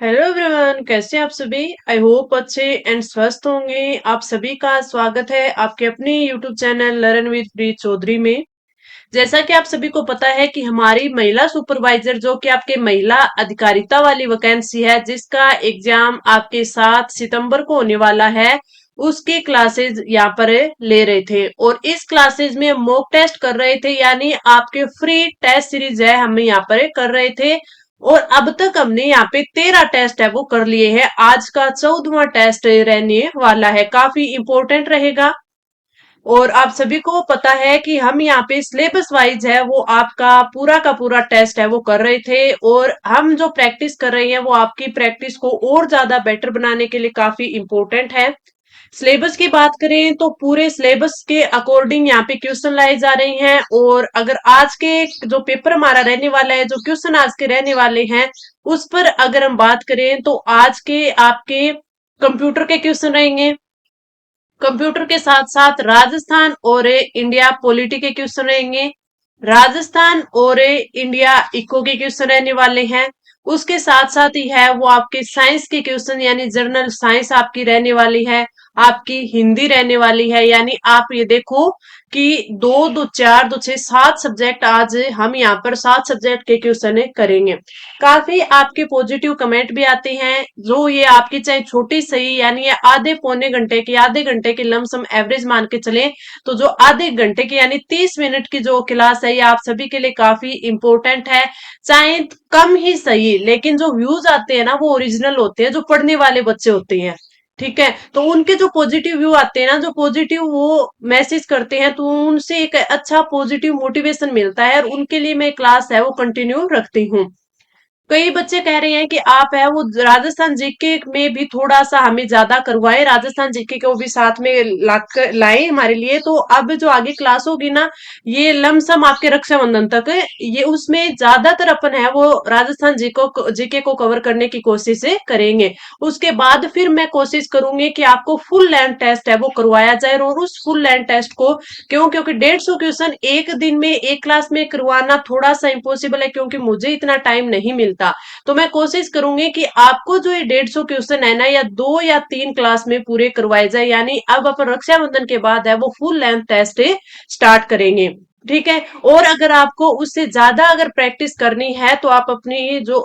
Hello everyone, कैसे हैं आप सभी। आई होप अच्छे एंड स्वस्थ होंगे। आप सभी का स्वागत है आपके अपने यूट्यूब चैनल लर्न विद प्रीत चौधरी में। जैसा कि आप सभी को पता है कि हमारी महिला सुपरवाइजर जो कि आपके महिला अधिकारिता वाली वैकेंसी है, जिसका एग्जाम आपके 7 सितंबर को होने वाला है, उसकी क्लासेस यहाँ पर ले रहे थे। और इस क्लासेस में मॉक टेस्ट कर रहे थे, यानी आपके फ्री टेस्ट सीरीज है हम यहाँ पर कर रहे थे। और अब तक हमने यहाँ पे 13 टेस्ट है वो कर लिए हैं। आज का 14वां टेस्ट रहने वाला है, काफी इंपॉर्टेंट रहेगा। और आप सभी को पता है कि हम यहाँ पे सिलेबस वाइज है वो आपका पूरा का पूरा टेस्ट है वो कर रहे थे। और हम जो प्रैक्टिस कर रहे हैं वो आपकी प्रैक्टिस को और ज्यादा बेटर बनाने के लिए काफी इंपॉर्टेंट है। सिलेबस की बात करें तो पूरे सिलेबस के अकॉर्डिंग यहाँ पे क्वेश्चन लाए जा रहे हैं। और अगर आज के जो पेपर हमारा रहने वाला है, जो क्वेश्चन आज के रहने वाले हैं, उस पर अगर हम बात करें तो आज के आपके कंप्यूटर के क्वेश्चन रहेंगे। कंप्यूटर के साथ साथ राजस्थान और इंडिया पॉलिटी के क्वेश्चन रहेंगे। राजस्थान और इंडिया इको के क्वेश्चन रहने वाले हैं। उसके साथ साथ ही है वो आपके साइंस के क्वेश्चन, यानी जनरल साइंस आपकी रहने वाली है। आपकी हिंदी रहने वाली है, यानी आप ये देखो कि 2 2 4 2 6 7 सब्जेक्ट आज हम यहाँ पर 7 सब्जेक्ट के क्वेश्चन करेंगे। काफी आपके पॉजिटिव कमेंट भी आते हैं, जो ये आपकी चाहे छोटी सही, यानी ये आधे पौने घंटे की, आधे घंटे की लमसम एवरेज मान के चले, तो जो आधे घंटे की यानी 30 मिनट की जो क्लास है, ये आप सभी के लिए काफी इंपॉर्टेंट है। चाहे कम ही सही, लेकिन जो व्यूज आते हैं ना वो ओरिजिनल होते हैं, जो पढ़ने वाले बच्चे होते हैं। ठीक है, तो उनके जो पॉजिटिव व्यू आते हैं ना, जो पॉजिटिव वो मैसेज करते हैं, तो उनसे एक अच्छा पॉजिटिव मोटिवेशन मिलता है, और उनके लिए मैं क्लास है वो कंटिन्यू रखती हूँ। कई बच्चे कह रहे हैं कि आप है वो राजस्थान जीके में भी थोड़ा सा हमें ज्यादा करवाए, राजस्थान जीके को भी साथ में लाए हमारे लिए। तो अब जो आगे क्लास होगी ना, ये लमसम आपके रक्षाबंधन तक है, ये उसमें ज्यादातर अपन है वो राजस्थान जीके को कवर करने की कोशिश करेंगे। उसके बाद फिर मैं कोशिश करूंगी कि आपको फुल लेंथ टेस्ट है वो करवाया जाए। और उस फुल लेंथ टेस्ट को क्योंकि 150 क्वेश्चन एक दिन में एक क्लास में करवाना थोड़ा सा इम्पॉसिबल है, क्योंकि मुझे इतना टाइम नहीं मिलता। तो मैं कोशिश करूंगी कि आपको जो ये 150 क्वेश्चन है ना, या 2 या 3 क्लास में पूरे करवाए जाए। यानी अब अपन रक्षाबंधन के बाद है वो फुल लेंथ टेस्ट स्टार्ट करेंगे। ठीक है, और अगर आपको उससे ज्यादा अगर प्रैक्टिस करनी है तो आप अपनी जो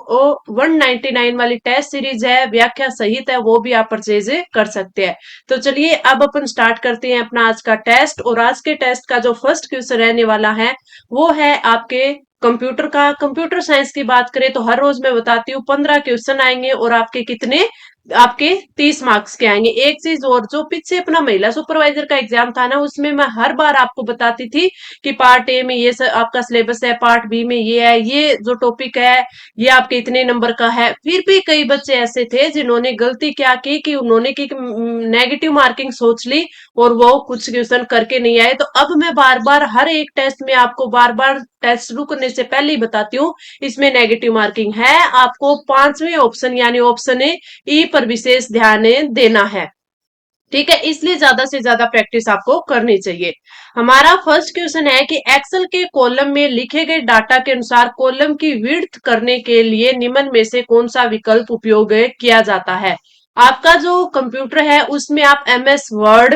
199 वाली टेस्ट सीरीज है व्याख्या सहित है, वो भी आप परचेज कर सकते हैं। तो चलिए अब अपन स्टार्ट करते हैं अपना आज का टेस्ट। और आज के टेस्ट का जो फर्स्ट क्वेश्चन रहने वाला है वो है आपके कंप्यूटर का। कंप्यूटर साइंस की बात करें तो हर रोज मैं बताती हूँ 15 क्वेश्चन आएंगे, और आपके कितने, आपके 30 मार्क्स के आएंगे। एक चीज और, जो पीछे अपना महिला सुपरवाइजर का एग्जाम था ना, उसमें मैं हर बार आपको बताती थी कि पार्ट ए में ये आपका सिलेबस है, पार्ट बी में ये है, ये जो टॉपिक है ये आपके इतने नंबर का है। फिर भी कई बच्चे ऐसे थे जिन्होंने गलती क्या की कि उन्होंने की नेगेटिव मार्किंग सोच ली, और वो कुछ क्वेश्चन करके नहीं आए। तो अब मैं बार बार हर एक टेस्ट में आपको बार बार टेस्ट शुरू करने से पहले ही बताती हूँ, इसमें नेगेटिव मार्किंग है। आपको 5वें ऑप्शन यानी ऑप्शन ई पर विशेष ध्यान देना है। ठीक है, इसलिए ज्यादा से ज्यादा प्रैक्टिस आपको करनी चाहिए। हमारा फर्स्ट क्वेश्चन है कि एक्सेल के कॉलम में लिखे गए डाटा के अनुसार कॉलम की विड्थ करने के लिए निम्न में से कौन सा विकल्प उपयोग किया जाता है। आपका जो कंप्यूटर है उसमें आप MS Word,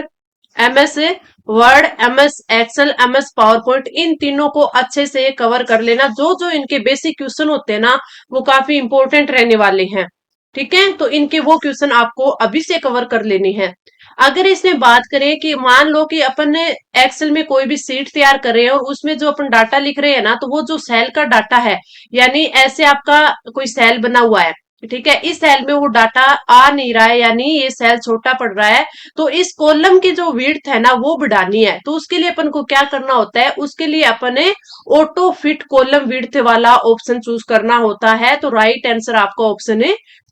MS Excel, MS PowerPoint, इन तीनों को अच्छे से कवर कर लेना। जो जो इनके बेसिक क्वेश्चन होते हैं ना, वो काफी इंपॉर्टेंट रहने वाले हैं। ठीक है, तो इनके वो क्वेश्चन आपको अभी से कवर कर लेनी है। अगर इसमें बात करें कि मान लो कि अपन ने एक्सेल में कोई भी सीट तैयार कर रहे हैं, और उसमें जो अपन डाटा लिख रहे हैं ना, तो वो जो सेल का डाटा है, यानी ऐसे आपका कोई सेल बना हुआ है, ठीक है, इस सेल में वो डाटा आ नहीं रहा है, यानी ये सेल छोटा पड़ रहा है, तो इस कॉलम की जो विड्थ है ना वो बढ़ानी है। तो उसके लिए अपन को क्या करना होता है, उसके लिए अपन ने ऑटो फिट कॉलम विड्थ वाला ऑप्शन चूज करना होता है। तो राइट आंसर आपका ऑप्शन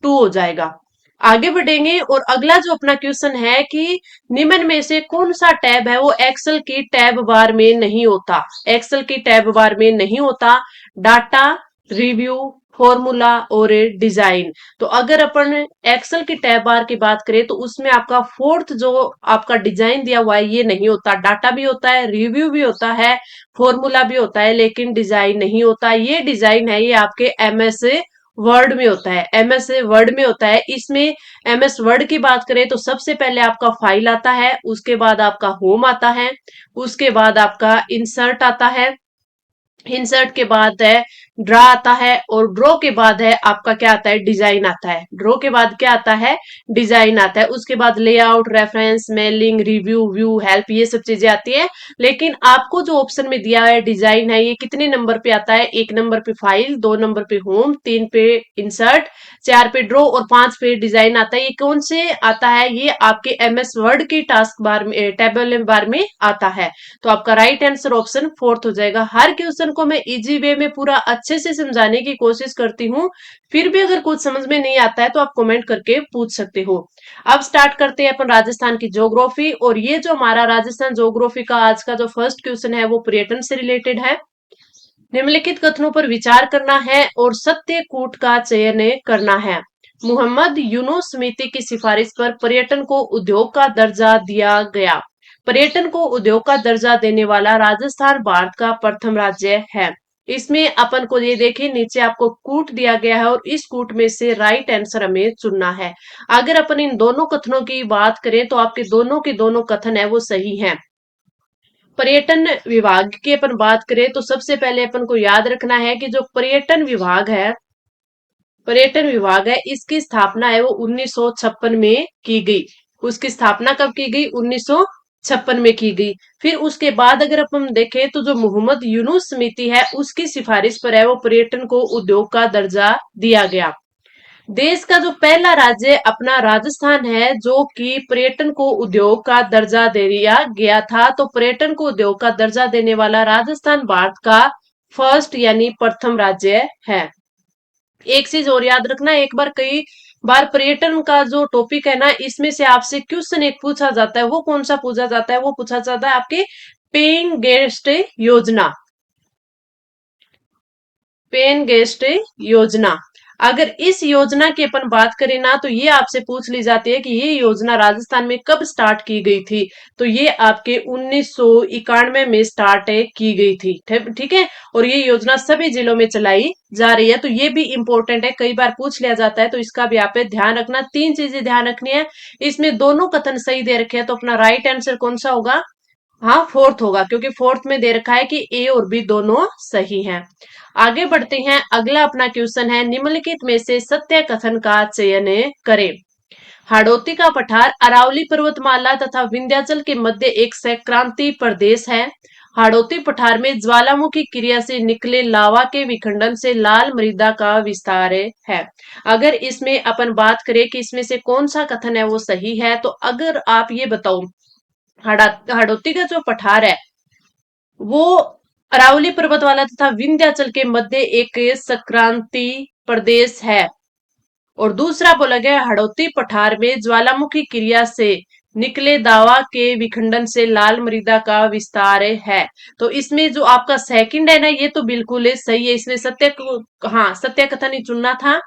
2 हो जाएगा। आगे बढ़ेंगे, और अगला जो अपना क्वेश्चन है कि निम्न में से कौन सा टैब है वो एक्सेल की टैब बार में नहीं होता। एक्सेल की टैब बार में नहीं होता। डाटा, रिव्यू, फॉर्मूला और डिजाइन। तो अगर अपन एक्सेल की टैब बार की बात करें तो उसमें आपका फोर्थ जो आपका डिजाइन दिया हुआ है ये नहीं होता। डाटा भी होता है, रिव्यू भी होता है, फॉर्मूला भी होता है, लेकिन डिजाइन नहीं होता। ये डिजाइन है ये आपके एमएस वर्ड में होता है, एमएस वर्ड में होता है। इसमें एमएस वर्ड की बात करें तो सबसे पहले आपका फाइल आता है, उसके बाद आपका होम आता है, उसके बाद आपका इंसर्ट आता है, इंसर्ट के बाद है ड्रा आता है, और ड्रॉ के बाद है आपका क्या आता है, डिजाइन आता है। ड्रॉ के बाद क्या आता है, डिजाइन आता है। उसके बाद layout, reference, mailing, review, view, help, ये सब चीजें आती है। लेकिन आपको जो ऑप्शन में दिया है डिजाइन है, ये कितने नंबर पे आता है, 1 नंबर पे फाइल, 2 नंबर पे होम, 3 पे इंसर्ट, 4 पे ड्रॉ और 5 पे डिजाइन आता है। ये कौन से आता है, ये आपके एमएस वर्ड की टास्क बार में, टेबल बार में आता है। तो आपका राइट आंसर ऑप्शन फोर्थ हो जाएगा। हर क्वेश्चन को मैं इजी वे में पूरा अच्छे से समझाने की कोशिश करती हूँ, फिर भी अगर कुछ समझ में नहीं आता है तो आप कमेंट करके पूछ सकते हो। अब स्टार्ट करते हैं अपन राजस्थान की ज्योग्राफी, और ये जो हमारा राजस्थान ज्योग्राफी का आज का जो फर्स्ट क्वेश्चन है वो पर्यटन से रिलेटेड है। निम्नलिखित कथनों पर विचार करना है और सत्य कूट का चयन करना है। मोहम्मद यूनुस समिति की सिफारिश पर पर्यटन को उद्योग का दर्जा दिया गया। पर्यटन को उद्योग का दर्जा देने वाला राजस्थान भारत का प्रथम राज्य है। इसमें अपन को ये देखिए, नीचे आपको कूट दिया गया है और इस कूट में से राइट आंसर हमें चुनना है। अगर अपन इन दोनों कथनों की बात करें तो आपके दोनों के दोनों कथन है वो सही हैं। पर्यटन विभाग की अपन बात करें तो सबसे पहले अपन को याद रखना है कि जो पर्यटन विभाग है इसकी स्थापना है वो 1956 में की गई। उसकी स्थापना कब की गई, 1956 में की गई। फिर उसके बाद अगर अपन देखें तो जो मोहम्मद यूनुस समिति है उसकी सिफारिश पर है वो पर्यटन को उद्योग का दर्जा दिया गया। देश का जो पहला राज्य अपना राजस्थान है जो कि पर्यटन को उद्योग का दर्जा दे दिया गया था, तो पर्यटन को उद्योग का दर्जा देने वाला राजस्थान भारत का फर्स्ट यानी प्रथम राज्य है। एक चीज और याद रखना, एक बार कई बार पर्यटन का जो टॉपिक है ना इसमें से आपसे क्वेश्चन एक पूछा जाता है, वो कौन सा पूछा जाता है, वो पूछा जाता है आपके पेइंग गेस्ट योजना। पेन गेस्ट योजना, अगर इस योजना की अपन बात करें ना तो ये आपसे पूछ ली जाती है कि ये योजना राजस्थान में कब स्टार्ट की गई थी, तो ये आपके 1991 में स्टार्ट की गई थी। ठीक है, और ये योजना सभी जिलों में चलाई जा रही है। तो ये भी इंपॉर्टेंट है, कई बार पूछ लिया जाता है, तो इसका भी आप ध्यान रखना। 3 चीजें ध्यान रखनी है, इसमें दोनों कथन सही दे रखे हैं, तो अपना राइट आंसर कौन सा होगा, हाँ फोर्थ होगा, क्योंकि फोर्थ में दे रखा है कि ए और बी दोनों सही हैं। आगे बढ़ते हैं, अगला अपना क्वेश्चन है, निम्नलिखित में से सत्य कथन का चयन करें। हाड़ौती का पठार अरावली पर्वतमाला तथा विंध्याचल के मध्य एक संक्रांति प्रदेश है। हाड़ौती पठार में ज्वालामुखी क्रिया से निकले लावा के विखंडन से लाल मृदा का विस्तार है। अगर इसमें अपन बात करें कि इसमें से कौन सा कथन है वो सही है, तो अगर आप ये बताओ, हाड़ौती का जो पठार है वो अरावली पर्वतमाला तथा विंध्याचल के मध्य एक संक्रांति प्रदेश है। और दूसरा बोला गया हाड़ौती पठार में ज्वालामुखी क्रिया से निकले दावा के विखंडन से लाल मृदा का विस्तार है। तो इसमें जो आपका सेकंड है ना ये तो बिल्कुल सही है, इसमें हाँ सत्य कथन ही चुनना था।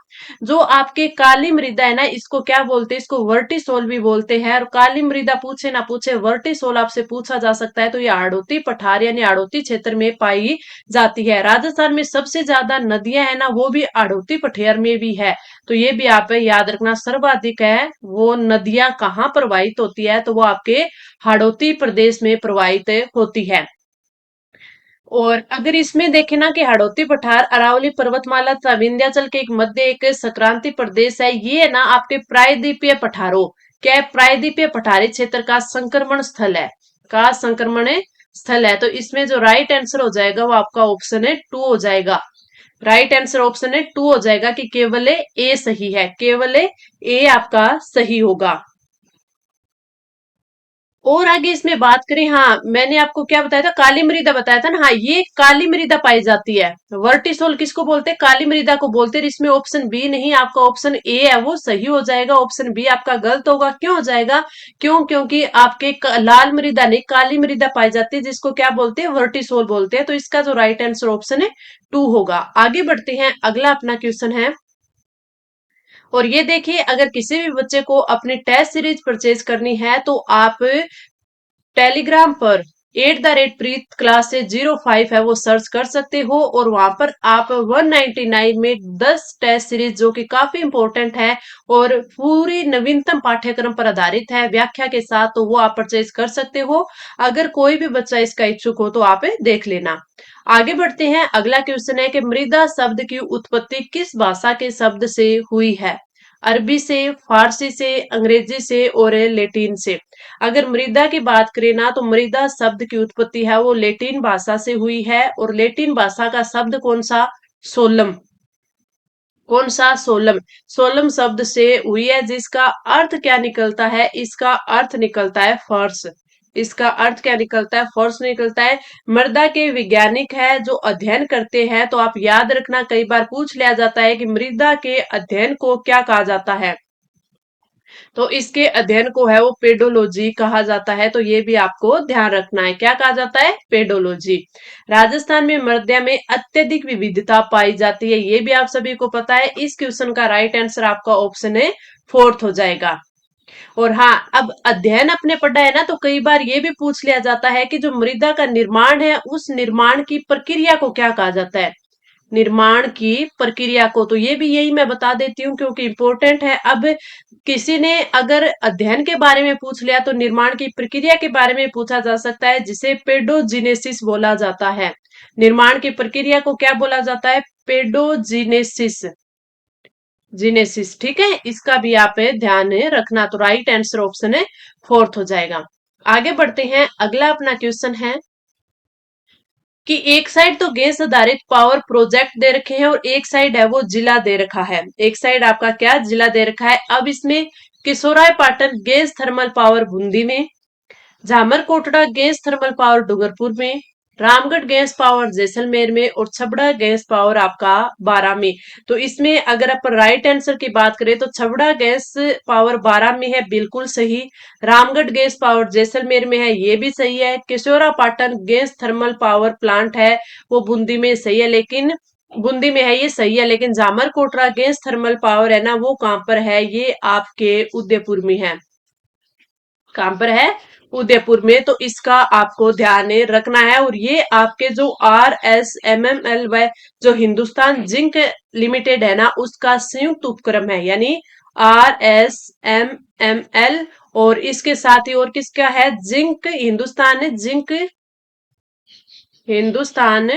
जो आपके काली मृदा है ना इसको क्या बोलते हैं, इसको वर्टिसोल भी बोलते हैं। और काली मृदा पूछे ना पूछे वर्टिसोल आपसे पूछा जा सकता है, तो ये हाड़ौती पठार यानी हाड़ौती क्षेत्र में पाई जाती है। राजस्थान में सबसे ज्यादा नदियां है ना वो भी हाड़ौती पठार में भी है। तो ये भी आप याद रखना, सर्वाधिक है वो नदियां कहाँ प्रवाहित होती है, तो वो आपके हाड़ौती प्रदेश में प्रवाहित होती है। और अगर इसमें देखें ना कि हाड़ौती पठार अरावली पर्वतमाला तथा विंध्याचल के एक मध्य एक संक्रांति प्रदेश है, ये ना आपके प्रायद्वीपीय पठारों, क्या प्रायद्वीपीय पठारी क्षेत्र का संक्रमण स्थल है, का संक्रमण स्थल है। तो इसमें जो राइट आंसर हो जाएगा वो आपका ऑप्शन है 2 हो जाएगा। राइट आंसर ऑप्शन है 2 हो जाएगा कि केवल ए सही है, केवल ए आपका सही होगा। और आगे इसमें बात करें, हाँ मैंने आपको क्या बताया था, काली मृदा बताया था ना, हाँ ये काली मृदा पाई जाती है। वर्टिसोल किसको बोलते हैं, काली मृदा को बोलते हैं। इसमें ऑप्शन बी नहीं, आपका ऑप्शन ए है वो सही हो जाएगा। ऑप्शन बी आपका गलत होगा, क्यों हो जाएगा, क्योंकि आपके लाल मृदा नहीं काली मृदा पाई जाती है जिसको क्या बोलते हैं, वर्टिसोल बोलते हैं। तो इसका जो राइट आंसर ऑप्शन है 2 होगा। आगे बढ़ते हैं, अगला अपना क्वेश्चन है, और ये देखिए अगर किसी भी बच्चे को अपनी टेस्ट सीरीज परचेज करनी है तो आप टेलीग्राम पर @प्रीत क्लास से 05 है वो सर्च कर सकते हो, और वहां पर आप 199 में 10 टेस्ट सीरीज जो कि काफी इंपॉर्टेंट है और पूरी नवीनतम पाठ्यक्रम पर आधारित है व्याख्या के साथ, तो वो आप परचेज कर सकते हो। अगर कोई भी बच्चा इसका इच्छुक हो तो आप देख लेना। आगे बढ़ते हैं। अगला क्वेश्चन है कि मृदा शब्द की उत्पत्ति किस भाषा के शब्द से हुई है? अरबी से, फारसी से, अंग्रेजी से और लैटिन से। अगर मृदा की बात करें ना, तो मृदा शब्द की उत्पत्ति है वो लैटिन भाषा से हुई है, और लैटिन भाषा का शब्द कौन सा? सोलम। कौन सा? सोलम। सोलम शब्द से हुई है, जिसका अर्थ क्या निकलता है? इसका अर्थ निकलता है फर्श। इसका अर्थ क्या निकलता है? फर्श निकलता है। मृदा के वैज्ञानिक है जो अध्ययन करते हैं, तो आप याद रखना, कई बार पूछ लिया जाता है कि मृदा के अध्ययन को क्या कहा जाता है, तो इसके अध्ययन को है वो पेडोलॉजी कहा जाता है। तो ये भी आपको ध्यान रखना है, क्या कहा जाता है? पेडोलॉजी। राजस्थान में मृदा में अत्यधिक विविधता पाई जाती है, ये भी आप सभी को पता है। इस क्वेश्चन का राइट आंसर आपका ऑप्शन है फोर्थ हो जाएगा। और हाँ, अब अध्ययन अपने पढ़ा है ना, तो कई बार ये भी पूछ लिया जाता है कि जो मृदा का निर्माण है उस निर्माण की प्रक्रिया को क्या कहा जाता है? निर्माण की प्रक्रिया को, तो ये भी यही मैं बता देती हूँ क्योंकि इंपॉर्टेंट है। अब किसी ने अगर अध्ययन के बारे में पूछ लिया तो निर्माण की प्रक्रिया के बारे में पूछा जा सकता है, जिसे पेडोजिनेसिस बोला जाता है। निर्माण की प्रक्रिया को क्या बोला जाता है? पेडोजिनेसिस। जीनेसिस, ठीक है, इसका भी आप ध्यान रखना। तो राइट आंसर ऑप्शन है फोर्थ हो जाएगा। आगे बढ़ते हैं। अगला अपना क्वेश्चन है कि एक साइड तो गैस आधारित पावर प्रोजेक्ट दे रखे हैं और एक साइड है वो जिला दे रखा है। एक साइड आपका क्या? जिला दे रखा है। अब इसमें Keshoraipatan gas thermal power Bundi में, Jhamarkotra gas thermal power Dungarpur में, रामगढ़ गैस पावर जैसलमेर में और छबड़ा गैस पावर आपका बारां में। तो इसमें अगर अपन राइट आंसर की बात करें तो छबड़ा गैस पावर बारां में है, बिल्कुल सही। रामगढ़ गैस पावर जैसलमेर में है, ये भी सही है। Keshoraipatan gas thermal power plant है वो बूंदी में सही है, लेकिन बूंदी में है, ये सही है। लेकिन जामर कोटरा गैस थर्मल पावर है ना, वो कहां पर है? ये आपके उदयपुर में है। कहां पर है? उदयपुर में। तो इसका आपको ध्यान रखना है। और ये आपके जो RSMML व जो हिंदुस्तान जिंक लिमिटेड है ना, उसका संयुक्त उपक्रम है, यानी RSMML। और इसके साथ ही और किसका है? Zinc Hindustan, zinc Hindustan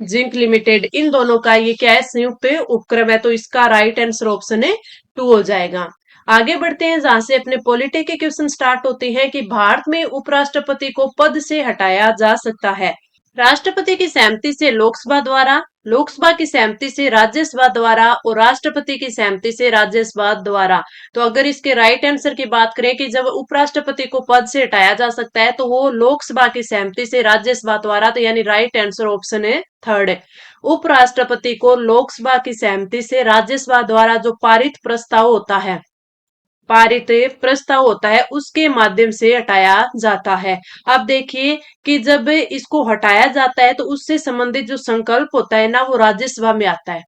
zinc limited, इन दोनों का ये क्या है? संयुक्त उपक्रम है। तो इसका राइट आंसर ऑप्शन है 2 हो जाएगा। आगे बढ़ते हैं, जहां से अपने पॉलिटी के क्वेश्चन स्टार्ट होते हैं कि भारत में उपराष्ट्रपति को पद से हटाया जा सकता है। राष्ट्रपति की सहमति से लोकसभा द्वारा, लोकसभा की सहमति से राज्यसभा द्वारा और राष्ट्रपति की सहमति से राज्यसभा द्वारा। तो अगर इसके राइट आंसर की बात करें कि जब उपराष्ट्रपति को पद से हटाया जा सकता है तो वो लोकसभा की सहमति से राज्यसभा द्वारा, तो यानी राइट आंसर ऑप्शन है थर्ड है। उपराष्ट्रपति को लोकसभा की सहमति से राज्यसभा द्वारा जो पारित प्रस्ताव होता है, पारित प्रस्ताव होता है, उसके माध्यम से हटाया जाता है। अब देखिए कि जब इसको हटाया जाता है तो उससे संबंधित जो संकल्प होता है ना, वो राज्यसभा में आता है।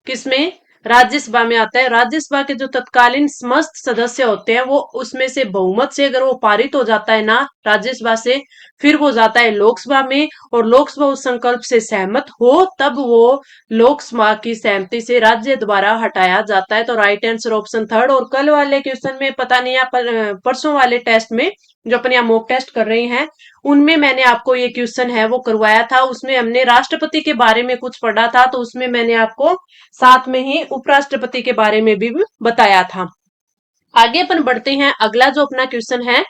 किसमें? राज्यसभा में आता है। राज्यसभा के जो तत्कालीन समस्त सदस्य होते हैं वो उसमें से बहुमत से अगर वो पारित हो जाता है ना राज्यसभा से, फिर वो जाता है लोकसभा में, और लोकसभा उस संकल्प से सहमत हो तब वो लोकसभा की सहमति से राज्य द्वारा हटाया जाता है। तो राइट आंसर ऑप्शन थर्ड। और कल वाले क्वेश्चन में पता नहीं, आप परसों वाले टेस्ट में जो अपन यहाँ मॉक टेस्ट कर रहे हैं, उनमें मैंने आपको ये क्वेश्चन है वो करवाया था। उसमें हमने राष्ट्रपति के बारे में कुछ पढ़ा था, तो उसमें मैंने आपको साथ में ही उपराष्ट्रपति के बारे में भी बताया था। आगे अपन बढ़ते हैं। अगला जो अपना क्वेश्चन है,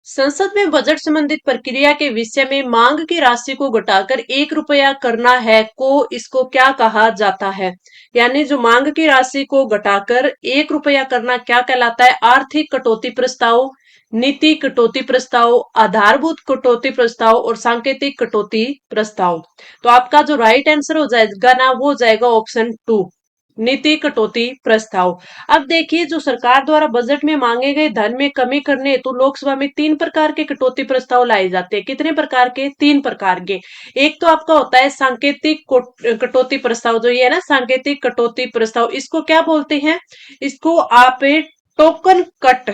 संसद में बजट संबंधित प्रक्रिया के विषय में मांग की राशि को घटाकर 1 रुपया करना है को इसको क्या कहा जाता है? यानी जो मांग की राशि को घटाकर 1 रुपया करना क्या कहलाता है? आर्थिक कटौती प्रस्ताव, नीति कटौती प्रस्ताव, आधारभूत कटौती प्रस्ताव और सांकेतिक कटौती प्रस्ताव। तो आपका जो राइट आंसर हो जाएगा ना, वो हो जाएगा ऑप्शन 2। नीति कटौती प्रस्ताव। अब देखिए, जो सरकार द्वारा बजट में मांगे गए धन में कमी करने हेतु लोकसभा में 3 प्रकार के कटौती प्रस्ताव लाए जाते हैं। कितने प्रकार के? 3 प्रकार के। एक तो आपका होता है सांकेतिक कटौती प्रस्ताव, जो ये है ना सांकेतिक कटौती प्रस्ताव, इसको क्या बोलते हैं? इसको आप टोकन कट,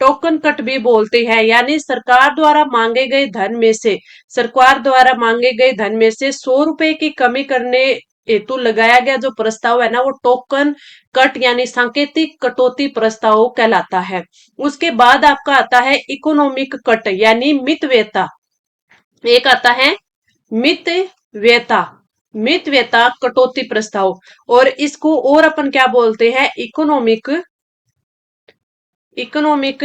टोकन कट भी बोलते हैं। यानी सरकार द्वारा मांगे गए धन में से, सरकार द्वारा मांगे गए धन में से 100 रुपए की कमी करने हेतु लगाया गया जो प्रस्ताव है ना, वो टोकन कट यानी सांकेतिक कटौती प्रस्ताव कहलाता है। उसके बाद आपका आता है इकोनॉमिक कट यानी मितव्ययता। एक आता है मितव्ययता, मितव्ययता कटौती प्रस्ताव। और इसको और अपन क्या बोलते हैं? Economic, economic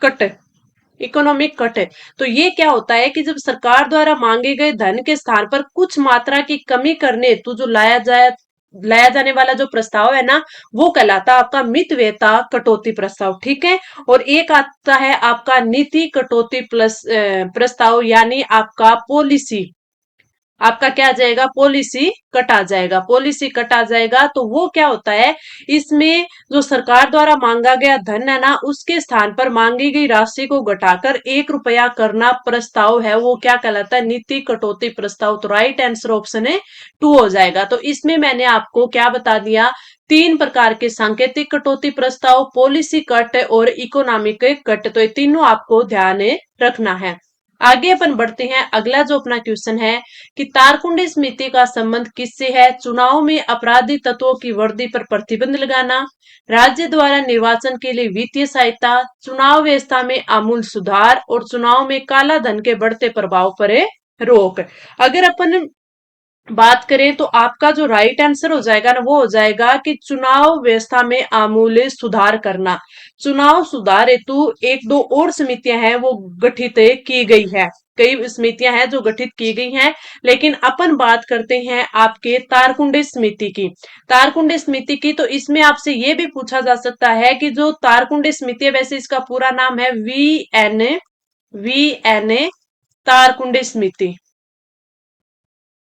cut, economic cut है। तो ये क्या होता है कि जब सरकार द्वारा मांगे गए धन के स्थान पर कुछ मात्रा की कमी करने हेतु जो लाया जाने वाला जो प्रस्ताव है ना, वो कहलाता है आपका मितव्ययता कटौती प्रस्ताव। ठीक है। और एक आता है आपका नीति कटौती प्लस प्रस्ताव यानी आपका पॉलिसी, आपका क्या आ जाएगा? पॉलिसी कट आ जाएगा, पॉलिसी कट आ जाएगा। तो वो क्या होता है? इसमें जो सरकार द्वारा मांगा गया धन है ना, उसके स्थान पर मांगी गई राशि को घटाकर 1 रुपया करना प्रस्ताव है, वो क्या कहलाता है? नीति कटौती प्रस्ताव। तो राइट आंसर ऑप्शन है 2 हो जाएगा। तो इसमें मैंने आपको क्या बता दिया? 3 प्रकार के सांकेतिक कटौती प्रस्ताव, पॉलिसी कट और इकोनॉमिक कट। तो ये तीनों आपको ध्यान रखना है। आगे अपन बढ़ते हैं। अगला जो अपना क्वेश्चन है कि तारकुंडी समिति का संबंध किससे है? चुनाव में अपराधी तत्वों की वर्दी पर प्रतिबंध लगाना, राज्य द्वारा निर्वाचन के लिए वित्तीय सहायता, चुनाव व्यवस्था में आमूल सुधार और चुनाव में काला धन के बढ़ते प्रभाव पर रोक। अगर अपन बात करें तो आपका जो राइट आंसर हो जाएगा ना, वो हो जाएगा कि चुनाव व्यवस्था में आमूल सुधार करना। चुनाव सुधार हेतु एक दो और समितियां हैं वो गठित की गई है, कई समितियां हैं जो गठित की गई हैं। लेकिन अपन बात करते हैं आपके तारकुंडे समिति की, तारकुंडे समिति की। तो इसमें आपसे ये भी पूछा जा सकता है कि जो तारकुंडे समिति है, वैसे इसका पूरा नाम है वी एन ए तारकुंडे समिति,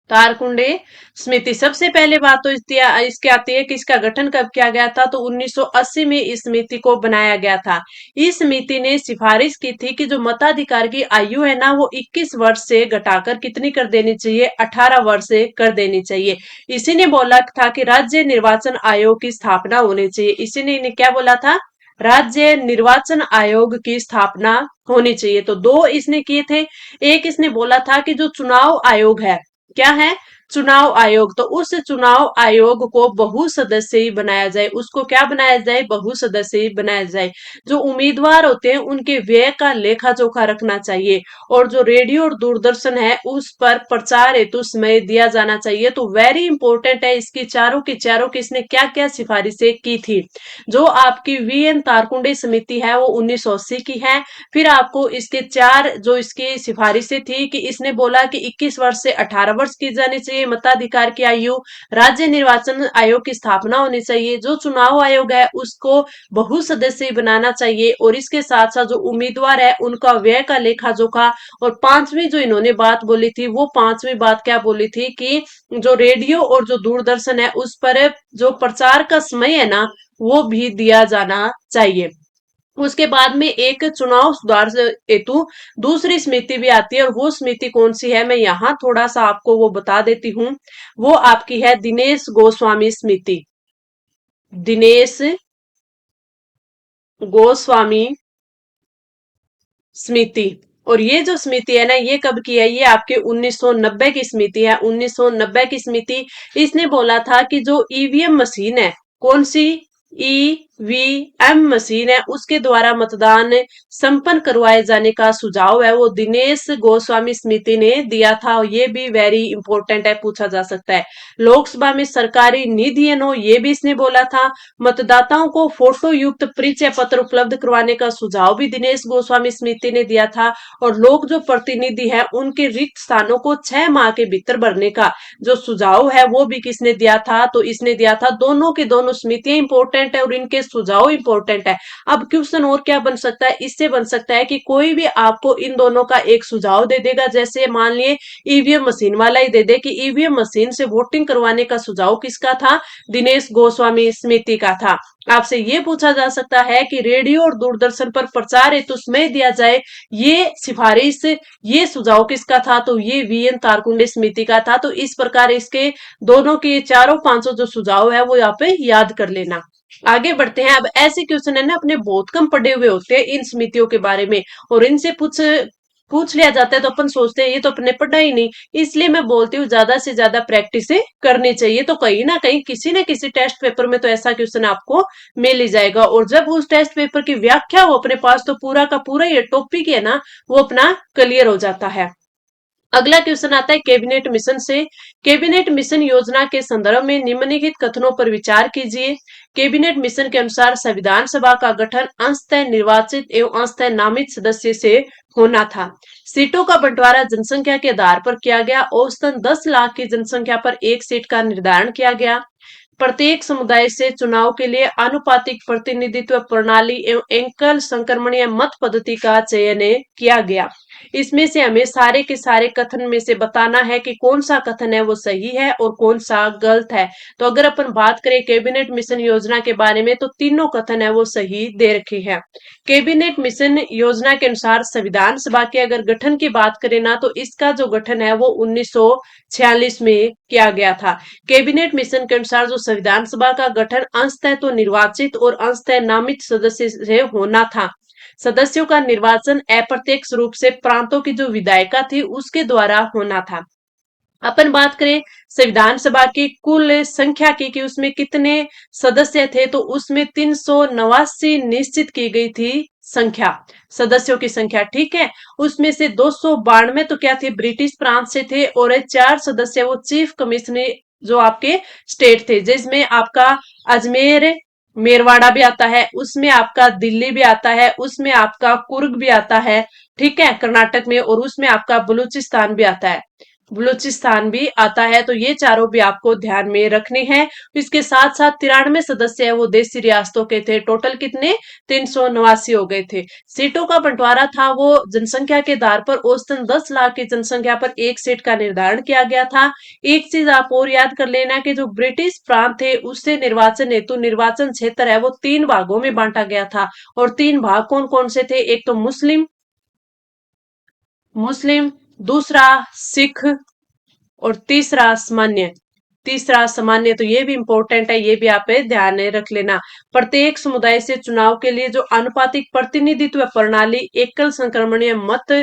तारकुंडे समिति। सबसे पहले बात तो इसके आती है कि इसका गठन कब किया गया था? तो 1980 में इस समिति को बनाया गया था। इस समिति ने सिफारिश की थी कि जो मताधिकार की आयु है ना, वो 21 वर्ष से घटाकर कितनी कर देनी चाहिए? 18 वर्ष से कर देनी चाहिए। इसी ने बोला था कि राज्य निर्वाचन आयोग की स्थापना होनी चाहिए। इसी ने क्या बोला था? राज्य निर्वाचन आयोग की स्थापना होनी चाहिए। तो दो इसने किए थे। एक इसने बोला था कि जो चुनाव आयोग है, क्या है? चुनाव आयोग। तो उस चुनाव आयोग को बहुसदस्यीय बनाया जाए, उसको क्या बनाया जाए? बहुसदस्यीय बनाया जाए। जो उम्मीदवार होते हैं उनके व्यय का लेखा जोखा रखना चाहिए और जो रेडियो और दूरदर्शन है उस पर प्रचार हेतु समय दिया जाना चाहिए। तो वेरी इंपॉर्टेंट है, इसकी चारों की चारों किसने क्या क्या सिफारिशें की थी? जो आपकी वीएन तारकुंडे समिति है वो 1980 की है। फिर आपको इसके चार जो इसकी सिफारिशें थी कि इसने बोला कि 21 वर्ष से 18 वर्ष की जानी चाहिए मताधिकार की आयु, राज्य निर्वाचन आयोग की स्थापना होनी चाहिए, जो चुनाव आयोग है उसको बहुसदस्यीय बनाना चाहिए और इसके साथ साथ जो उम्मीदवार है उनका व्यय का लेखा जोखा। और पांचवी जो इन्होंने बात बोली थी, वो पांचवी बात क्या बोली थी कि जो रेडियो और जो दूरदर्शन है उस पर जो प्रचार का समय है ना, वो भी दिया जाना चाहिए। उसके बाद में एक चुनाव सुधार हेतु दूसरी समिति भी आती है और वो समिति कौन सी है, मैं यहाँ थोड़ा सा आपको वो बता देती हूँ। वो आपकी है दिनेश गोस्वामी समिति, दिनेश गोस्वामी समिति। और ये जो समिति है ना, ये कब की है? ये आपके 1990 की समिति है, 1990 की समिति। इसने बोला था कि जो ईवीएम मशीन है, कौन सी? ईवीएम मशीन है, उसके द्वारा मतदान संपन्न करवाए जाने का सुझाव है वो दिनेश गोस्वामी समिति ने दिया था। ये भी वेरी इंपॉर्टेंट है, पूछा जा सकता है। लोकसभा में सरकारी निधि हो, ये भी इसने बोला था। मतदाताओं को फोटो युक्त परिचय पत्र उपलब्ध करवाने का सुझाव भी दिनेश गोस्वामी समिति ने दिया था। और लोग जो प्रतिनिधि है उनके रिक्त स्थानों को 6 माह के भीतर भरने का जो सुझाव है वो भी किसने दिया था? तो इसने दिया था। दोनों की दोनों समितियां इंपॉर्टेंट है और इनके सुझाव इंपॉर्टेंट है। अब क्वेश्चन और क्या बन सकता है, इससे बन सकता है कि कोई भी आपको इन दोनों का एक सुझाव दे देगा, जैसे मान लिए ईवीएम मशीन वाला ही दे दे कि ईवीएम मशीन से वोटिंग करवाने का सुझाव किसका था, दिनेश गोस्वामी समिति का था। आपसे ये पूछा जा सकता है कि रेडियो और दूरदर्शन पर प्रचार हेतु समय दिया जाए, ये सिफारिश, ये सुझाव किसका था, तो ये वीएन तारकुंडे समिति का था। तो इस प्रकार इसके दोनों के चारों 500 जो सुझाव है वो यहाँ पे याद कर लेना। आगे बढ़ते हैं। अब ऐसे क्वेश्चन है ना अपने बहुत कम पढ़े हुए होते हैं इन समितियों के बारे में, और इनसे पूछ पूछ लिया जाता है तो अपन सोचते हैं ये तो अपने पढ़ा ही नहीं। इसलिए मैं बोलती हूँ ज्यादा से ज्यादा प्रैक्टिस करनी चाहिए, तो कहीं ना कहीं किसी न किसी टेस्ट पेपर में तो ऐसा क्वेश्चन आपको मिल ही जाएगा। और जब उस टेस्ट पेपर की व्याख्या हो अपने पास तो पूरा का पूरा ये टॉपिक है ना वो अपना क्लियर हो जाता है। अगला क्वेश्चन आता है कैबिनेट मिशन से। कैबिनेट मिशन योजना के संदर्भ में निम्नलिखित कथनों पर विचार कीजिए। कैबिनेट मिशन के अनुसार संविधान सभा का गठन अंशतः निर्वाचित एवं अंशतः नामित सदस्य से होना था। सीटों का बंटवारा जनसंख्या के आधार पर किया गया। औसतन 10 लाख की जनसंख्या पर एक सीट का निर्धारण किया गया। प्रत्येक समुदाय से चुनाव के लिए आनुपातिक प्रतिनिधित्व प्रणाली एवं एकल संक्रमणीय मत पद्धति का चयन किया गया। इसमें से हमें सारे के सारे कथन में से बताना है कि कौन सा कथन है वो सही है और कौन सा गलत है। तो अगर अपन बात करें कैबिनेट मिशन योजना के बारे में तो तीनों कथन है वो सही दे रखे हैं। कैबिनेट मिशन योजना के अनुसार संविधान सभा के अगर गठन की बात करें ना तो इसका जो गठन है वो 1946 में किया गया था। कैबिनेट मिशन के अनुसार जो संविधान सभा का गठन अंशतः तो निर्वाचित और अंशतः नामित सदस्य से होना था। सदस्यों का निर्वाचन अप्रत्यक्ष रूप से प्रांतों की जो विधायिका थी उसके द्वारा होना था। अपन बात करें संविधान सभा की कुल संख्या की कि उसमें कितने सदस्य थे तो उसमें 389 निश्चित की गई थी संख्या, सदस्यों की संख्या, ठीक है। उसमें से 292 तो क्या थे, ब्रिटिश प्रांत से थे, और 4 सदस्य वो चीफ कमिश्नर जो आपके स्टेट थे, जिसमें आपका अजमेर मेरवाड़ा भी आता है, उसमें आपका दिल्ली भी आता है, उसमें आपका कुर्ग भी आता है, ठीक है, कर्नाटक में, और उसमें आपका बलूचिस्तान भी आता है, बलूचिस्तान भी आता है। तो ये चारों भी आपको ध्यान में रखने हैं। इसके साथ साथ 93 सदस्य है वो देशी रियासतों के थे। टोटल कितने, 389 हो गए थे। सीटों का बंटवारा था वो जनसंख्या के आधार पर औसतन 10 लाख की जनसंख्या पर एक सीट का निर्धारण किया गया था। एक चीज आप और याद कर लेना कि जो ब्रिटिश प्रांत थे उससे निर्वाचन हेतु निर्वाचन क्षेत्र है वो 3 भागों में बांटा गया था। और 3 भाग कौन कौन से थे, एक तो मुस्लिम मुस्लिम दूसरा सिख और तीसरा सामान्य। तो ये भी इंपॉर्टेंट है, ये भी आप ध्यान में रख लेना। प्रत्येक समुदाय से चुनाव के लिए जो आनुपातिक प्रतिनिधित्व प्रणाली एकल संक्रमणीय मत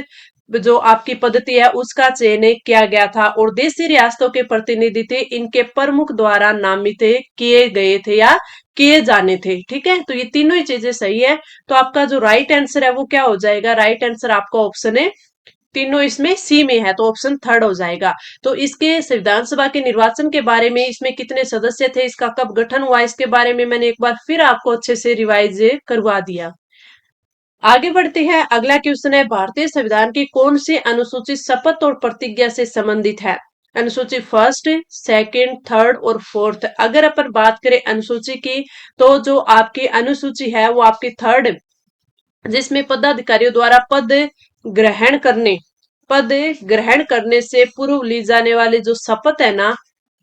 जो आपकी पद्धति है उसका चयन किया गया था। और देशी रियासतों के प्रतिनिधि थे इनके प्रमुख द्वारा नामित किए गए थे या किए जाने थे, ठीक है। तो ये तीनों ही चीजें सही है। तो आपका जो राइट आंसर है वो क्या हो जाएगा, राइट आंसर आपका ऑप्शन है, तीनों इसमें सी में है तो ऑप्शन थर्ड हो जाएगा। तो इसके संविधान सभा के निर्वाचन के बारे में, इसमें कितने सदस्य थे, इसका कब गठन हुआ, इसके बारे में मैंने एक बार फिर आपको अच्छे से रिवाइज करवा दिया। आगे बढ़ते हैं। अगला क्वेश्चन है भारतीय संविधान की कौन सी अनुसूची शपथ और प्रतिज्ञा से संबंधित है। अनुसूची फर्स्ट, सेकंड, थर्ड और फोर्थ। अगर अपन बात करें अनुसूची की तो जो आपकी अनुसूची है वो आपकी थर्ड, जिसमें पदाधिकारियों द्वारा ग्रहण करने पद ग्रहण करने से पूर्व ली जाने वाली जो शपथ है ना,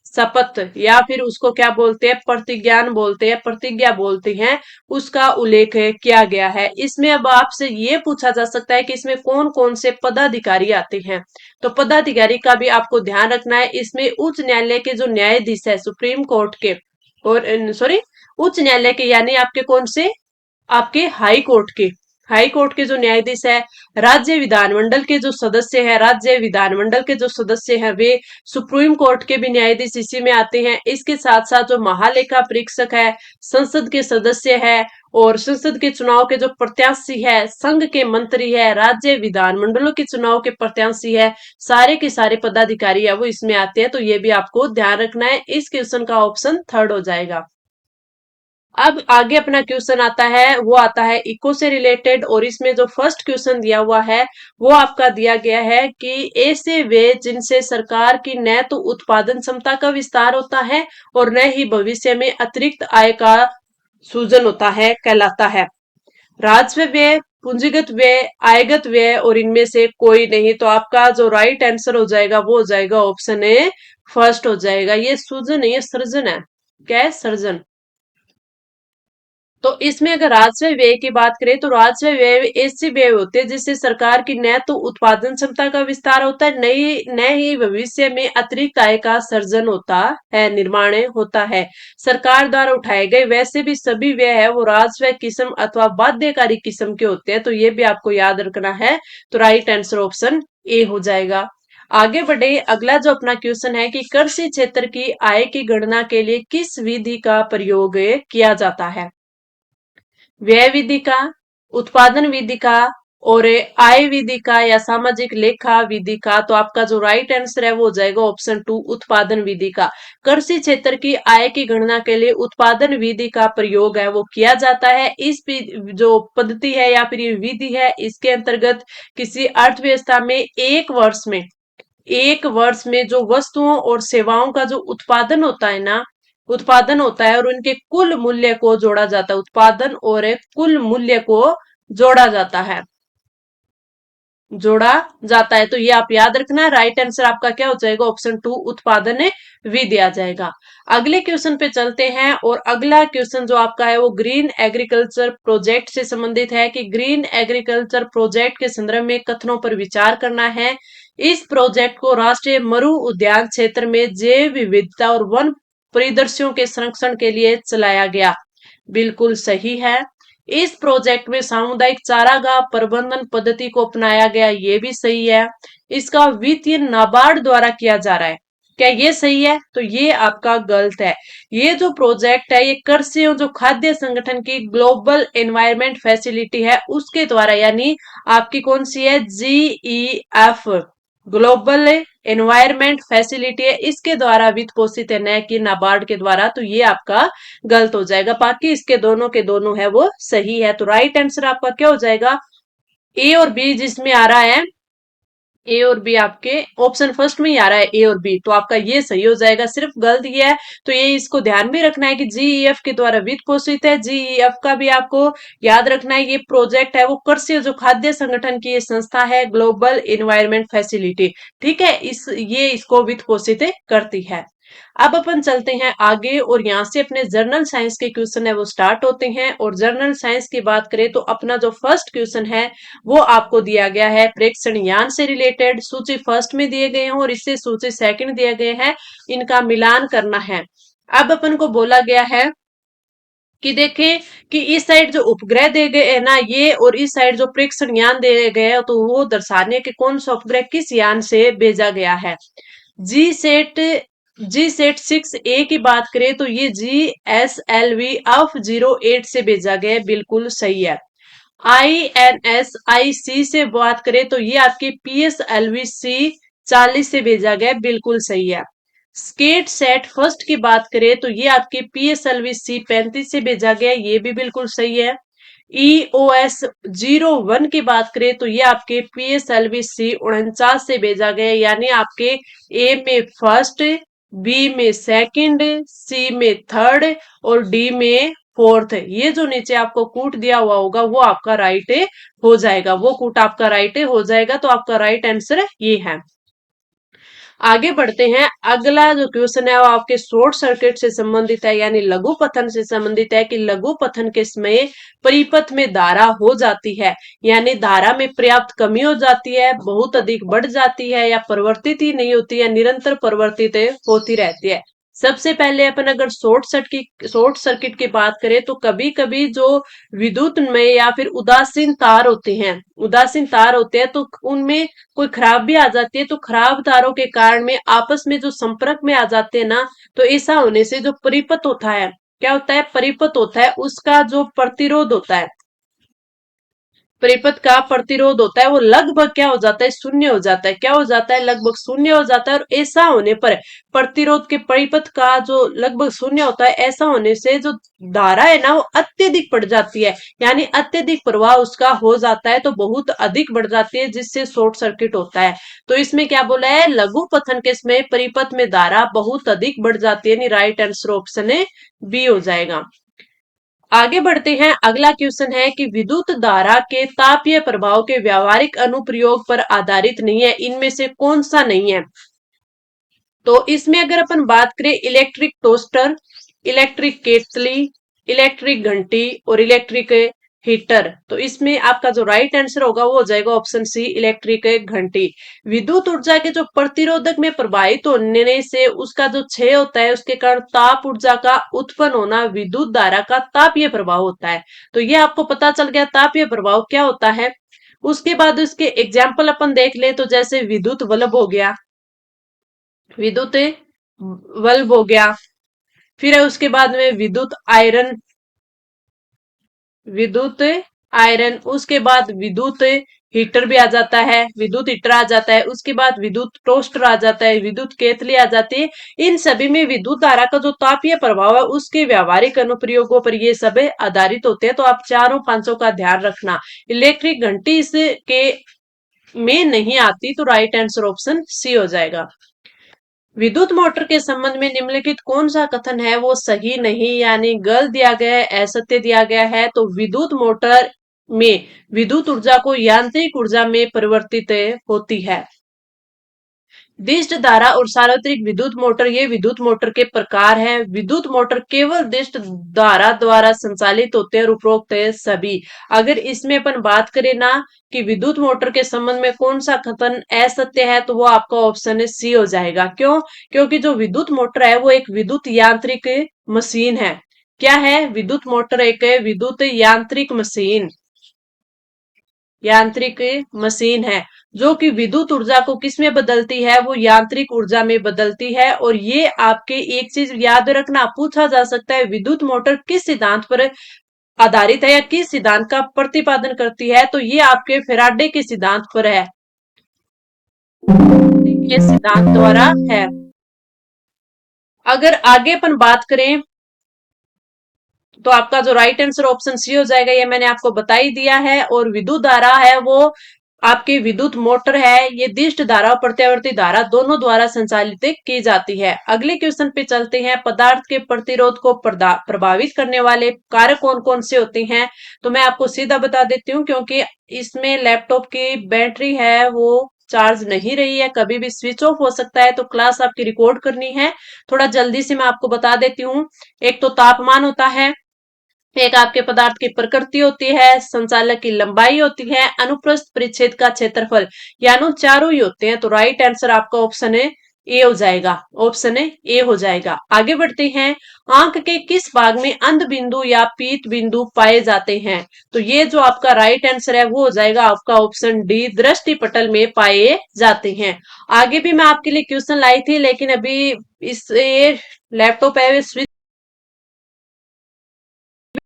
शपथ या फिर उसको क्या बोलते हैं, प्रतिज्ञान बोलते हैं, प्रतिज्ञा बोलते हैं, उसका उल्लेख किया गया है। इसमें अब आपसे ये पूछा जा सकता है कि इसमें कौन कौन से पदाधिकारी आते हैं। तो पदाधिकारी का भी आपको ध्यान रखना है। इसमें उच्च न्यायालय के जो न्यायाधीश है सुप्रीम कोर्ट के, और सॉरी उच्च न्यायालय के यानी आपके कौन से, आपके हाई कोर्ट के जो न्यायाधीश है, राज्य विधानमंडल के जो सदस्य हैं, राज्य विधानमंडल के जो सदस्य हैं वे सुप्रीम कोर्ट के भी न्यायाधीश इसी में आते हैं। इसके साथ साथ जो महालेखा परीक्षक है, संसद के सदस्य है, और संसद के चुनाव के जो प्रत्याशी है, संघ के मंत्री है, राज्य विधानमंडलों के चुनाव के प्रत्याशी है, सारे के सारे पदाधिकारी है वो इसमें आते हैं। तो ये भी आपको ध्यान रखना है। इस क्वेश्चन का ऑप्शन थर्ड हो जाएगा। अब आगे अपना क्वेश्चन आता है, वो आता है इको से रिलेटेड, और इसमें जो फर्स्ट क्वेश्चन दिया हुआ है वो आपका दिया गया है कि ऐसे वे जिनसे सरकार की न तो उत्पादन क्षमता का विस्तार होता है और न ही भविष्य में अतिरिक्त आय का सूजन होता है, कहलाता है। राजस्व व्यय, पूंजीगत व्यय, आयगत व्यय और इनमें से कोई नहीं। तो आपका जो राइट आंसर हो जाएगा वो हो जाएगा ऑप्शन ए, फर्स्ट हो जाएगा। ये सूजन है, ये सर्जन है। क्या है? सर्जन। तो इसमें अगर राजस्व व्यय की बात करें तो राजस्व व्यय ऐसे व्यय होते हैं जिससे सरकार की न तो उत्पादन क्षमता का विस्तार होता है, नई न ही भविष्य में अतिरिक्त आय का सर्जन होता है, निर्माण होता है। सरकार द्वारा उठाए गए वैसे भी सभी व्यय है वो राजस्व किस्म अथवा बाध्यकारी किस्म के होते हैं। तो ये भी आपको याद रखना है। तो राइट आंसर ऑप्शन ए हो जाएगा। आगे बढ़े, अगला जो अपना क्वेश्चन है कि कृषि क्षेत्र की आय की गणना के लिए किस विधि का प्रयोग किया जाता है? व्यय विधि का, उत्पादन विधि का, और आय विधि का, या सामाजिक लेखा विधि का। तो आपका जो राइट आंसर है वो हो जाएगा ऑप्शन टू, उत्पादन विधि का। कृषि क्षेत्र की आय की गणना के लिए उत्पादन विधि का प्रयोग है वो किया जाता है। इस जो पद्धति है या फिर ये विधि है, इसके अंतर्गत किसी अर्थव्यवस्था में एक वर्ष में जो वस्तुओं और सेवाओं का जो उत्पादन होता है और उनके कुल मूल्य को जोड़ा जाता है। उत्पादन और कुल मूल्य को जोड़ा जाता है, जोड़ा जाता है। तो ये आप याद रखना। राइट आंसर आपका क्या हो जाएगा? ऑप्शन टू, उत्पादन विधि आ जाएगा। अगले क्वेश्चन पे चलते हैं और अगला क्वेश्चन जो आपका है वो ग्रीन एग्रीकल्चर प्रोजेक्ट से संबंधित है कि ग्रीन एग्रीकल्चर प्रोजेक्ट के संदर्भ में कथनों पर विचार करना है। इस प्रोजेक्ट को राष्ट्रीय मरु उद्यान क्षेत्र में जैव विविधता और वन परिदृश्यों के संरक्षण के लिए चलाया गया। बिल्कुल सही है। इस प्रोजेक्ट में सामुदायिक चारागाह प्रबंधन पद्धति को अपनाया गया, ये भी सही है। इसका वित्तीय नाबार्ड द्वारा किया जा रहा है, क्या ये सही है? तो ये आपका गलत है। ये जो प्रोजेक्ट है ये कृषि और जो खाद्य संगठन की ग्लोबल एनवायरमेंट फैसिलिटी है उसके द्वारा, यानी आपकी कौन सी है? GEF, ग्लोबल एनवायरमेंट फैसिलिटी है, इसके द्वारा वित्त पोषित है, न कि नाबार्ड के द्वारा। तो ये आपका गलत हो जाएगा। बाकी इसके दोनों के दोनों है वो सही है। तो राइट आंसर आपका क्या हो जाएगा? ए और बी जिसमें आ रहा है, ए और बी आपके ऑप्शन फर्स्ट में ही आ रहा है, ए और बी। तो आपका ये सही हो जाएगा, सिर्फ गलत ये है। तो ये इसको ध्यान में रखना है कि GEF के द्वारा वित्त पोषित है। GEF का भी आपको याद रखना है, ये प्रोजेक्ट है वो कृषि जो खाद्य संगठन की ये संस्था है, ग्लोबल इन्वायरमेंट फैसिलिटी। ठीक है, ये इसको वित्त पोषित करती है। अब अपन चलते हैं आगे और यहाँ से अपने जर्नल साइंस के क्वेश्चन है वो स्टार्ट होते हैं। और जर्नल साइंस की बात करें तो अपना जो फर्स्ट क्वेश्चन है वो आपको दिया गया है प्रेक्षण यान से रिलेटेड। सूची फर्स्ट में दिए गए हैं और इससे सूची सेकंड दिए गए हैं, इनका मिलान करना है। अब अपन को बोला गया है कि देखें कि इस साइड जो उपग्रह दे गए है ना ये, और इस साइड जो प्रेक्षण यान दे गए हैं, तो वो दर्शाने के कौन सा उपग्रह किस यान से भेजा गया है। जी सेट जी सेट 6A की बात करें तो ये GSLV-F08 से भेजा गया है, बिल्कुल सही है। INS-IC से बात करें तो ये आपकी PSLV-C40 से भेजा गया है, बिल्कुल सही है। स्केट सेट फर्स्ट की बात करें तो ये आपकी PSLV-C35 से भेजा गया है, ये भी बिल्कुल सही है। EOS-01 की बात करें तो ये आपके PSLV-C49 से भेजा गया है, यानी आपके ए में फर्स्ट, बी में सेकंड, सी में थर्ड और डी में फोर्थ। ये जो नीचे आपको कूट दिया हुआ होगा वो आपका राइट हो जाएगा, वो कूट आपका राइट हो जाएगा। तो आपका राइट आंसर ये है। आगे बढ़ते हैं। अगला जो क्वेश्चन है वो आपके शॉर्ट सर्किट से संबंधित है, यानी लघु पथन से संबंधित है कि लघु पथन के समय परिपथ में धारा हो जाती है, यानी धारा में पर्याप्त कमी हो जाती है, बहुत अधिक बढ़ जाती है, या परिवर्तित ही नहीं होती है, निरंतर परिवर्तित होती रहती है। सबसे पहले अपन अगर शॉर्ट सर्किट की बात करें तो कभी कभी जो विद्युत में या फिर उदासीन तार होते हैं तो उनमें कोई खराब भी आ जाती है। तो खराब तारों के कारण में आपस में जो संपर्क में आ जाते हैं ना, तो ऐसा होने से जो परिपथ होता है, क्या होता है? परिपथ होता है, उसका जो प्रतिरोध होता है, परिपथ का प्रतिरोध होता है वो लगभग क्या हो जाता है? शून्य हो जाता है। क्या हो जाता है? लगभग शून्य हो जाता है। और ऐसा होने पर प्रतिरोध के परिपथ का जो लगभग शून्य होता है, ऐसा होने से जो धारा है ना वो अत्यधिक बढ़ जाती है, यानी अत्यधिक प्रवाह उसका हो जाता है, तो बहुत अधिक बढ़ जाती है, जिससे शॉर्ट सर्किट होता है। तो इसमें क्या बोला है? लघु पथन के समय परिपथ में धारा बहुत अधिक बढ़ जाती है, यानी राइट आंसर ऑप्शन है बी हो जाएगा। आगे बढ़ते हैं। अगला क्वेश्चन है कि विद्युत धारा के तापीय प्रभाव के व्यावहारिक अनुप्रयोग पर आधारित नहीं है, इनमें से कौन सा नहीं है? तो इसमें अगर अपन बात करें इलेक्ट्रिक टोस्टर, इलेक्ट्रिक केतली, इलेक्ट्रिक घंटी और इलेक्ट्रिक हीटर, तो इसमें आपका जो राइट आंसर होगा वो हो जाएगा ऑप्शन सी, इलेक्ट्रिक घंटी। विद्युत ऊर्जा के जो प्रतिरोधक में प्रभावित होने से उसका जो क्षय होता है, उसके कारण ताप ऊर्जा का उत्पन्न होना विद्युत धारा का तापीय प्रभाव होता है। तो ये आपको पता चल गया तापीय प्रभाव क्या होता है। उसके बाद उसके एग्जाम्पल अपन देख ले, तो जैसे विद्युत बल्ब हो गया, विद्युत बल्ब हो गया, फिर है उसके बाद में विद्युत आयरन, विद्युत आयरन, उसके बाद विद्युत हीटर भी आ जाता है, विद्युत हीटर आ जाता है, उसके बाद विद्युत टोस्टर आ जाता है, विद्युत केतली आ जाती है। इन सभी में विद्युत धारा का जो तापीय प्रभाव है उसके व्यावहारिक अनुप्रयोगों पर ये सब आधारित होते हैं। तो आप चारों पांचों का ध्यान रखना। इलेक्ट्रिक घंटी इसके में नहीं आती, तो राइट आंसर ऑप्शन सी हो जाएगा। विद्युत मोटर के संबंध में निम्नलिखित कौन सा कथन है वो सही नहीं यानी गलत दिया गया है, असत्य दिया गया है? तो विद्युत मोटर में विद्युत ऊर्जा को यांत्रिक ऊर्जा में परिवर्तित होती है। दिष्ट धारा और सार्वत्रिक विद्युत मोटर, ये विद्युत मोटर के प्रकार हैं। विद्युत मोटर केवल दिष्ट धारा द्वारा संचालित होते हैं और उपरोक्त सभी। अगर इसमें अपन बात करें ना कि विद्युत मोटर के संबंध में कौन सा कथन असत्य है, तो वो आपका ऑप्शन सी हो जाएगा। क्यों? क्योंकि जो विद्युत मोटर है वो एक विद्युत यांत्रिक मशीन है। क्या है? विद्युत मोटर एक विद्युत यांत्रिक मशीन, यांत्रिक मशीन है जो कि विद्युत ऊर्जा को किस में बदलती है? वो यांत्रिक ऊर्जा में बदलती है। और ये आपके एक चीज याद रखना, पूछा जा सकता है विद्युत मोटर किस सिद्धांत पर आधारित है या किस सिद्धांत का प्रतिपादन करती है? तो ये आपके फेराडे के सिद्धांत पर है, के सिद्धांत द्वारा है। अगर आगे अपन बात करें तो आपका जो राइट आंसर ऑप्शन सी हो जाएगा, ये मैंने आपको बता ही दिया है। और विद्युत धारा है वो आपकी विद्युत मोटर है, ये दिष्ट धारा और प्रत्यावर्ती धारा दोनों द्वारा संचालित की जाती है। अगले क्वेश्चन पे चलते हैं। पदार्थ के प्रतिरोध को प्रभावित करने वाले कारक कौन कौन से होते हैं? तो मैं आपको सीधा बता देती हूँ, क्योंकि इसमें लैपटॉप की बैटरी है वो चार्ज नहीं रही है, कभी भी स्विच ऑफ हो सकता है, तो क्लास आपकी रिकॉर्ड करनी है। थोड़ा जल्दी से मैं आपको बता देती हूँ। एक तो तापमान होता है, एक आपके पदार्थ की प्रकृति होती है, संचालक की लंबाई होती है, अनुप्रस्थ परिच्छेद का क्षेत्रफल, यानी चारों ही होते हैं। तो राइट आंसर आपका ऑप्शन है ए हो जाएगा, ऑप्शन है ए हो जाएगा। आगे बढ़ते हैं। आंख के किस भाग में अंध बिंदु या पीत बिंदु पाए जाते हैं? तो ये जो आपका राइट आंसर है वो हो जाएगा आपका ऑप्शन डी, दृष्टि पटल में पाए जाते हैं। आगे भी मैं आपके लिए क्वेश्चन लाई थी, लेकिन अभी इस लैपटॉप है स्विच